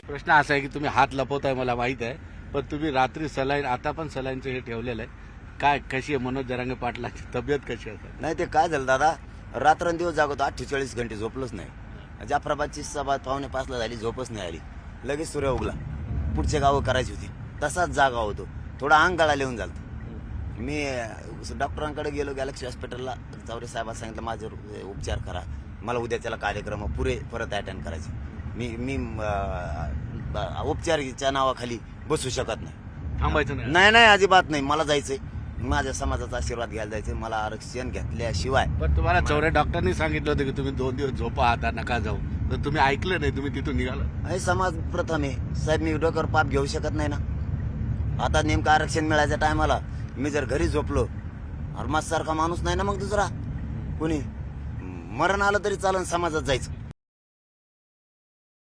प्रश्न असा आहे की तुम्ही हात लपवताय मला माहित आहे, पण तुम्ही रात्री सलाईन, आता पण सलाईनचं हे ठेवलेलं आहे काय, कशी आहे मनोज जरांगे पाटलाची तब्येत कशी आहे? नाही ते काय झालं दादा, रात्रंदिवस जागवतो, 48 घंटे झोपलोच नाही. जाफराबादची सभा 4:45 झाली, झोपच नाही आली. लगेच सूर्य उगला, पुढचे गावं करायची होती, तसाच जागा होतो. थोडा अंग गळा लिहून झालं. मी डॉक्टरांकडे गेलो, गॅलेक्सी हॉस्पिटलला. चौरे साहेबांना सांगितलं माझे उपचार करा, मला उद्या त्याला कार्यक्रम पुरे परत अटेंड करायचे. मी उपचाराच्या नावाखाली बसू शकत नाही. थांबायचं नाही. नाही नाही, अजिबात नाही. मला जायचंय, माझ्या समाजाचा आशीर्वाद घ्यायला जायचंय. मला आरक्षण घेतल्याशिवाय. पण तुम्हाला चौरे डॉक्टरांनी सांगितलं होतं की तुम्ही 2 दिवस झोपा, आता नका जाऊ, तर तुम्ही ऐकलं नाही, तुम्ही तिथून निघाला. हे समाज प्रथम आहे साहेब, मी डोक्यावर पाप घेऊ शकत नाही ना. आता नेमकं आरक्षण मिळायच्या टायमाला मी जर घरी झोपलो, हरमासारखा माणूस नाही ना मग दुसरा कोणी. मरण आलं तरी चालन, समाजात जायचं.